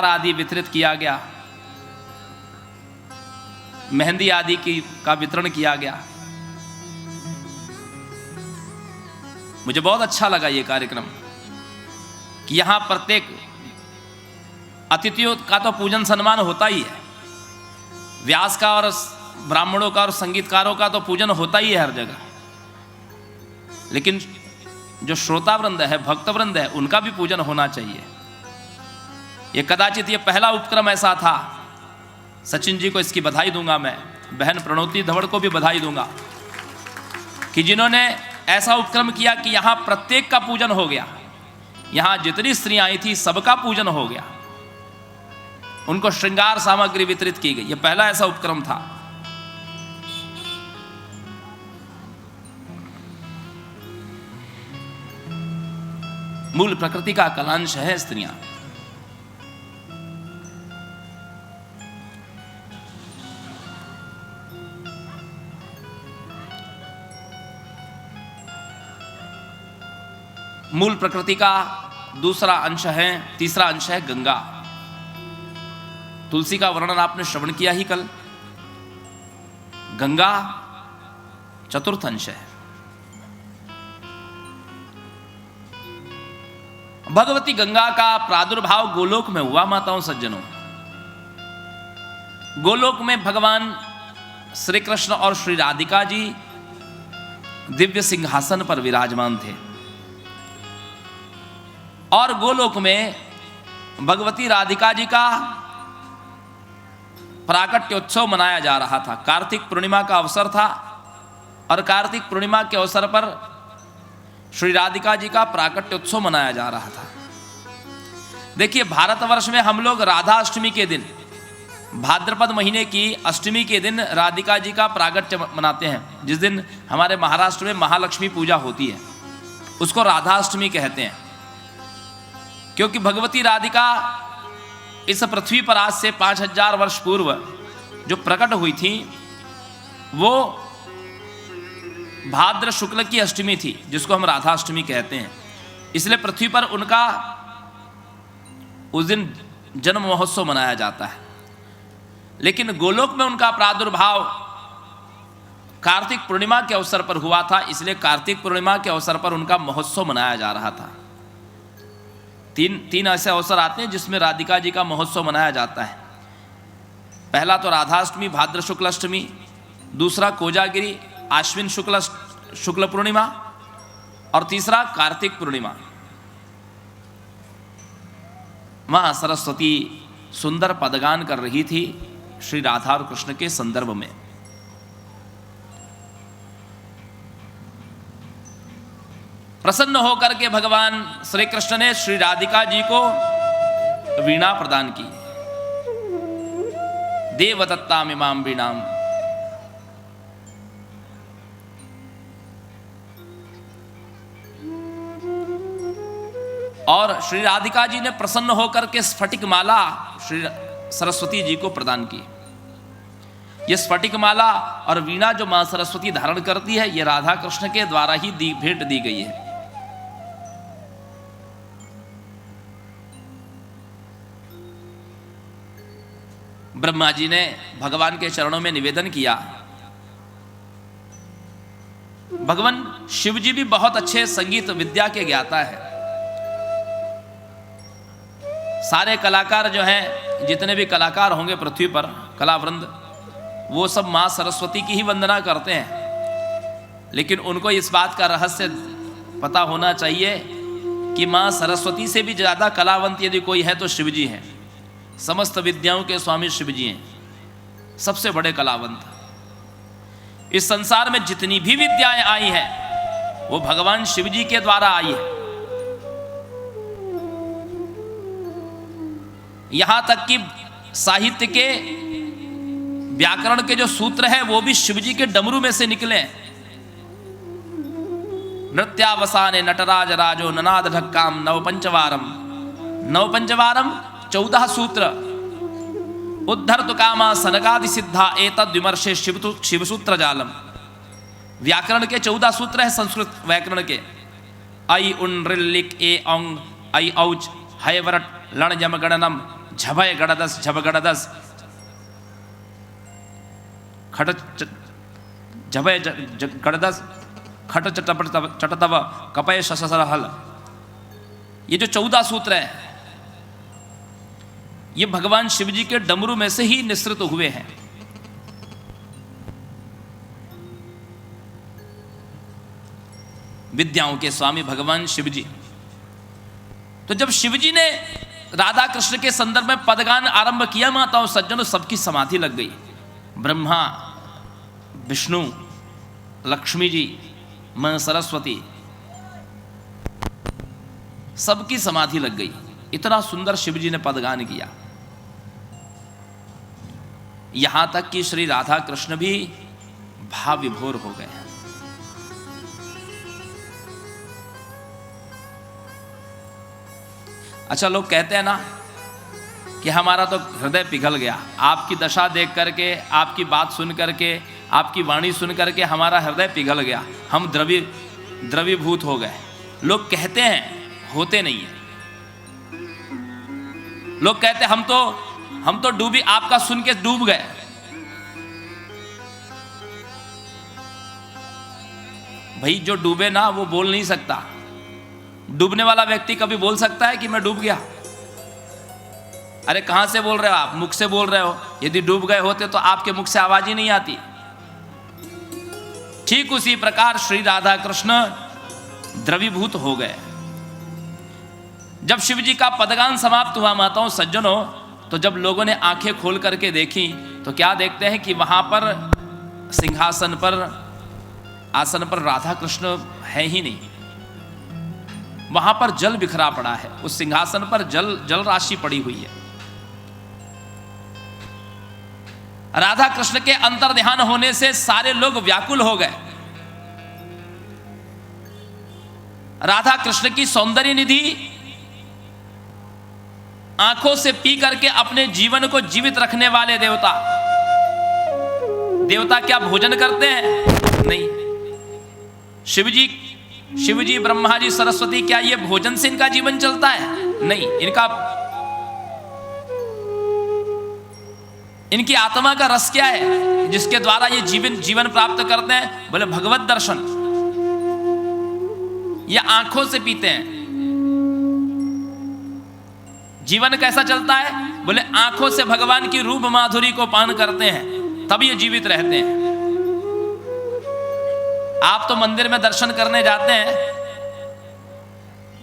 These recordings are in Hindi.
हार आदि वितरित किया गया, मेहंदी आदि का वितरण किया गया। मुझे बहुत अच्छा लगा ये कार्यक्रम कि यहां प्रत्येक अतिथियों का तो पूजन सम्मान होता ही है, व्यास का और ब्राह्मणों का और संगीतकारों का तो पूजन होता ही है हर जगह, लेकिन जो श्रोता वृंद है, भक्त वृंद है, उनका भी पूजन होना चाहिए। ये कदाचित ये पहला उपक्रम ऐसा था। सचिन जी को इसकी बधाई दूंगा मैं, बहन प्रणोती धवड़ को भी बधाई दूंगा कि जिन्होंने ऐसा उपक्रम किया कि यहां प्रत्येक का पूजन हो गया। यहां जितनी स्त्रियां आई थी सबका पूजन हो गया, उनको श्रृंगार सामग्री वितरित की गई। यह पहला ऐसा उपक्रम था। मूल प्रकृति का कलांश है स्त्रियां। मूल प्रकृति का दूसरा अंश है, तीसरा अंश है गंगा। तुलसी का वर्णन आपने श्रवण किया ही कल। गंगा चतुर्थ अंश है। भगवती गंगा का प्रादुर्भाव गोलोक में हुआ माताओं सज्जनों। गोलोक में भगवान श्री कृष्ण और श्री राधिका जी दिव्य सिंहासन पर विराजमान थे और गोलोक में भगवती राधिका जी का प्राकट्योत्सव मनाया जा रहा था। कार्तिक पूर्णिमा का अवसर था और कार्तिक पूर्णिमा के अवसर पर श्री राधिका जी का प्राकट्योत्सव मनाया जा रहा था। देखिए, भारतवर्ष में हम लोग राधा अष्टमी के दिन, भाद्रपद महीने की अष्टमी के दिन राधिका जी का प्रागट्य मनाते हैं। जिस दिन हमारे महाराष्ट्र में महालक्ष्मी पूजा होती है उसको राधा अष्टमी कहते हैं, क्योंकि भगवती राधिका इस पृथ्वी पर आज से 5000 वर्ष पूर्व जो प्रकट हुई थी वो भाद्र शुक्ल की अष्टमी थी, जिसको हम राधा अष्टमी कहते हैं। इसलिए पृथ्वी पर उनका उस दिन जन्म महोत्सव मनाया जाता है। लेकिन गोलोक में उनका प्रादुर्भाव कार्तिक पूर्णिमा के अवसर पर हुआ था, इसलिए कार्तिक पूर्णिमा के अवसर पर उनका महोत्सव मनाया जा रहा था। तीन ऐसे अवसर आते हैं जिसमें राधिका जी का महोत्सव मनाया जाता है। पहला तो राधाष्टमी भाद्र शुक्ल अष्टमी, दूसरा कोजागिरी आश्विन शुक्ल पूर्णिमा और तीसरा कार्तिक पूर्णिमा। मां सरस्वती सुंदर पदगान कर रही थी श्री राधा और कृष्ण के संदर्भ में। प्रसन्न होकर के भगवान श्री कृष्ण ने श्री राधिका जी को वीणा प्रदान की। देवदत्ताम इमाम वीणाम। और श्री राधिका जी ने प्रसन्न होकर के स्फटिक माला श्री सरस्वती जी को प्रदान की। यह स्फटिक माला और वीणा जो मां सरस्वती धारण करती है, यह राधा कृष्ण के द्वारा ही भेंट दी गई है। ब्रह्मा जी ने भगवान के चरणों में निवेदन किया। भगवान शिव जी भी बहुत अच्छे संगीत विद्या के ज्ञाता है। सारे कलाकार जो हैं, जितने भी कलाकार होंगे पृथ्वी पर, कलावृंद, वो सब मां सरस्वती की ही वंदना करते हैं। लेकिन उनको इस बात का रहस्य पता होना चाहिए कि मां सरस्वती से भी ज्यादा कलावंत यदि कोई है तो शिव जी हैं। समस्त विद्याओं के स्वामी शिव जी हैं, सबसे बड़े कलावंत। इस संसार में जितनी भी विद्याएं आई हैं वो भगवान शिव जी के द्वारा आई है। यहां तक कि साहित्य के व्याकरण के जो सूत्र हैं वो भी शिव जी के डमरू में से निकले। नृत्यावसाने नटराज राजो ननाद ढक्काम नवपंचवारम 14 सूत्र उद्धर्तु कामा सनकादि सिद्धा एतद् विमर्शे शिवसूत्र जालम। व्याकरण के 14 सूत्र है संस्कृत व्याकरण के। ऐ उन ऋलिक ए औंग ऐ औच है वरट लण यम गणनम झभय गड़दस झबगड़दस खट झभय गड़दस खट चटतव कपय शशरहल। ये जो 14 सूत्र है ये भगवान शिव जी के डमरू में से ही निसृत हुए हैं। विद्याओं के स्वामी भगवान शिव जी। तो जब शिव जी ने राधा कृष्ण के संदर्भ में पदगान आरंभ किया, माताओं सज्जनों सबकी समाधि लग गई। ब्रह्मा, विष्णु, लक्ष्मी जी, मां सरस्वती, सबकी समाधि लग गई। इतना सुंदर शिव जी ने पदगान किया। यहां तक कि श्री राधा कृष्ण भी भाव विभोर हो गए। अच्छा, लोग कहते हैं ना कि हमारा तो हृदय पिघल गया, आपकी दशा देख करके, आपकी बात सुन करके, आपकी वाणी सुन करके हमारा हृदय पिघल गया, हम द्रवीभूत हो गए। लोग कहते हैं, होते नहीं है। लोग कहते हैं हम तो डूबी, आपका सुन के डूब गए। भाई जो डूबे ना वो बोल नहीं सकता। डूबने वाला व्यक्ति कभी बोल सकता है कि मैं डूब गया? अरे कहां से बोल रहे हो आप? मुख से बोल रहे हो। यदि डूब गए होते तो आपके मुख से आवाज ही नहीं आती। ठीक उसी प्रकार श्री राधा कृष्ण द्रवीभूत हो गए। जब शिव जी का पदगान समाप्त हुआ माताओं सज्जनों, तो जब लोगों ने आंखें खोल करके देखी तो क्या देखते हैं कि वहां पर सिंहासन पर, आसन पर राधा कृष्ण है ही नहीं। वहां पर जल बिखरा पड़ा है, उस सिंहासन पर जल राशि पड़ी हुई है। राधा कृष्ण के अंतर्ध्यान होने से सारे लोग व्याकुल हो गए। राधा कृष्ण की सौंदर्य निधि आंखों से पी करके अपने जीवन को जीवित रखने वाले देवता क्या भोजन करते हैं? नहीं। शिव जी, ब्रह्मा जी, सरस्वती, क्या ये भोजन से इनका जीवन चलता है? नहीं। इनकी आत्मा का रस क्या है जिसके द्वारा ये जीवन प्राप्त करते हैं? बोले भगवत दर्शन। ये आंखों से पीते हैं। जीवन कैसा चलता है? बोले आंखों से भगवान की रूप माधुरी को पान करते हैं, तब ये जीवित रहते हैं। आप तो मंदिर में दर्शन करने जाते हैं,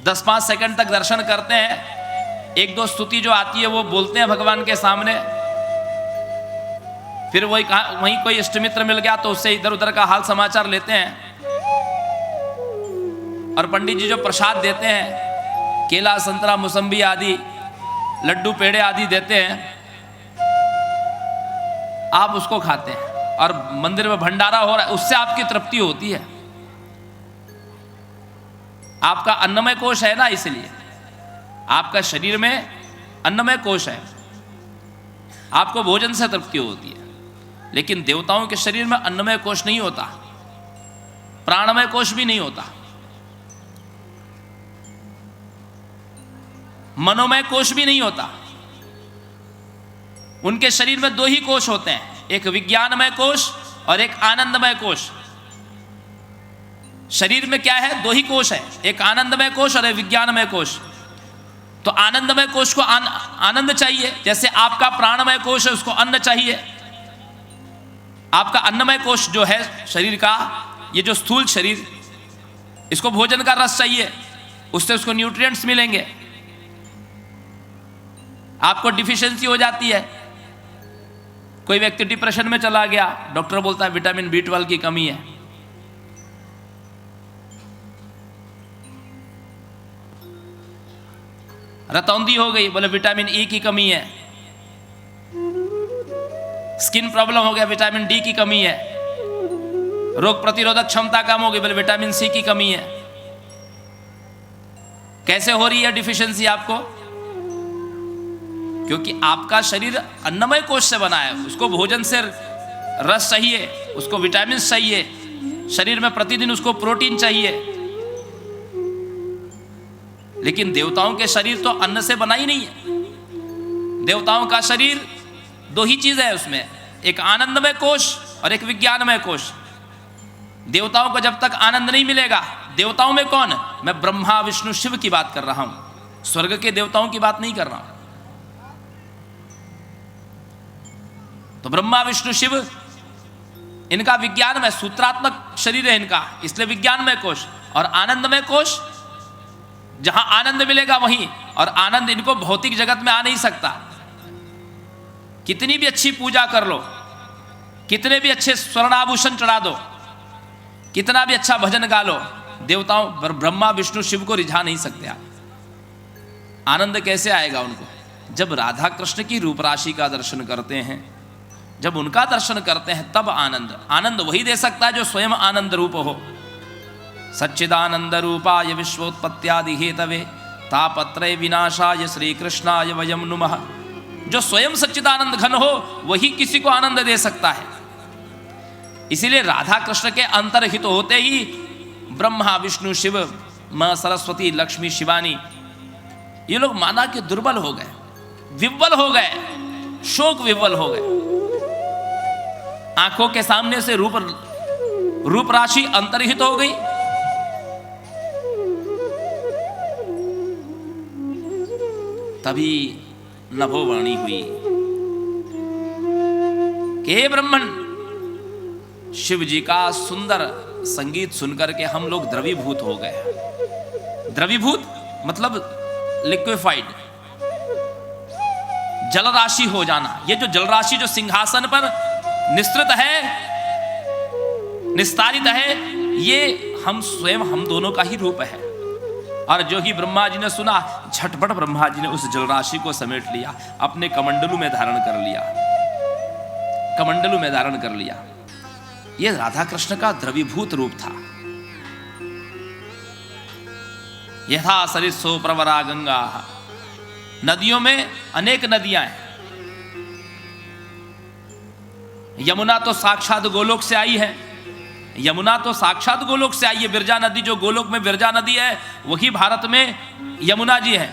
10-5 सेकंड तक दर्शन करते हैं, 1-2 स्तुति जो आती है वो बोलते हैं भगवान के सामने, फिर वहीं कोई इष्ट मित्र मिल गया तो उससे इधर उधर का हाल समाचार लेते हैं। और पंडित जी जो प्रसाद देते हैं, केला, संतरा, मौसम्बी आदि, लड्डू, पेड़े आदि देते हैं, आप उसको खाते हैं और मंदिर में भंडारा हो रहा है, उससे आपकी तृप्ति होती है। आपका अन्नमय कोश है ना, इसलिए आपका शरीर में अन्नमय कोश है, आपको भोजन से तृप्ति होती है। लेकिन देवताओं के शरीर में अन्नमय कोश नहीं होता, प्राणमय कोश भी नहीं होता, मनोमय कोश भी नहीं होता। उनके शरीर में 2 ही कोश होते हैं, एक विज्ञानमय कोश और एक आनंदमय कोश। शरीर में क्या है? 2 ही कोश है, एक आनंदमय कोश और एक विज्ञानमय कोश। तो आनंदमय कोश को आनंद चाहिए, जैसे आपका प्राणमय कोश है उसको अन्न चाहिए। आपका अन्नमय कोश जो है शरीर का, ये जो स्थूल शरीर, इसको भोजन का रस चाहिए, उससे उसको न्यूट्रिएंट्स मिलेंगे। आपको डिफिशियंसी हो जाती है, कोई व्यक्ति डिप्रेशन में चला गया, डॉक्टर बोलता है विटामिन B12 की कमी है। रतौंधी हो गई, बोले विटामिन E की कमी है। स्किन प्रॉब्लम हो गया, विटामिन D की कमी है। रोग प्रतिरोधक क्षमता कम हो गई, बोले विटामिन C की कमी है। कैसे हो रही है डिफिशियंसी आपको? क्योंकि आपका शरीर अन्नमय कोश से बना है, उसको भोजन से रस चाहिए, उसको विटामिन चाहिए, शरीर में प्रतिदिन उसको प्रोटीन चाहिए। लेकिन देवताओं के शरीर तो अन्न से बना ही नहीं है। देवताओं का शरीर, दो ही चीज है उसमें, एक आनंदमय कोश और एक विज्ञानमय कोश। देवताओं को जब तक आनंद नहीं मिलेगा, देवताओं में कौन? मैं ब्रह्मा विष्णु शिव की बात कर रहा हूं, स्वर्ग के देवताओं की बात नहीं कर रहा हूं। तो ब्रह्मा विष्णु शिव, इनका विज्ञान में सूत्रात्मक शरीर है इनका, इसलिए विज्ञानमय कोश। और आनंदमय कोश, जहां आनंद मिलेगा वहीं, और आनंद इनको भौतिक जगत में आ नहीं सकता। कितनी भी अच्छी पूजा कर लो, कितने भी अच्छे स्वर्णाभूषण चढ़ा दो, कितना भी अच्छा भजन गा लो, देवताओं ब्रह्मा विष्णु शिव को रिझा नहीं सकते आप। आनंद कैसे आएगा उनको? जब राधा कृष्ण की रूप राशि का दर्शन करते हैं, जब उनका दर्शन करते हैं, तब आनंद। आनंद वही दे सकता है जो स्वयं आनंद रूप हो। सच्चिदानंद रूपाय विश्वोत्पत्त्यादि हेतवे तापत्रय विनाशाय श्री कृष्णाय वयम नुमः। जो स्वयं सच्चिदानंद घन हो वही किसी को आनंद दे सकता है। इसीलिए राधा कृष्ण के अंतर्हित होते ही ब्रह्मा विष्णु शिव, मां सरस्वती, लक्ष्मी, शिवानी, ये लोग माना कि दुर्बल हो गए, विह्वल हो गए, शोक विह्वल हो गए। आंखों के सामने से रूप राशि अंतर्हित हो गई। तभी नभोवाणी हुई कि ब्राह्मण, शिव जी का सुंदर संगीत सुनकर के हम लोग द्रवीभूत हो गए। द्रवीभूत मतलब लिक्विफाइड, जल राशि हो जाना। ये जो जल राशि जो सिंहासन पर निस्तृत है, निस्तारित है, ये हम स्वयं, हम दोनों का ही रूप है। और जो ही ब्रह्मा जी ने सुना, झटपट ब्रह्मा जी ने उस जल राशि को समेट लिया, अपने कमंडलू में धारण कर लिया, कमंडलू में धारण कर लिया। यह राधा कृष्ण का द्रवीभूत रूप था। यथा सरित्सो प्रवरा गंगा, नदियों में अनेक नदियां हैं। यमुना तो साक्षात गोलोक से आई है, यमुना तो साक्षात गोलोक से आई है। विरजा नदी जो गोलोक में विरजा नदी है, वही भारत में यमुना जी है।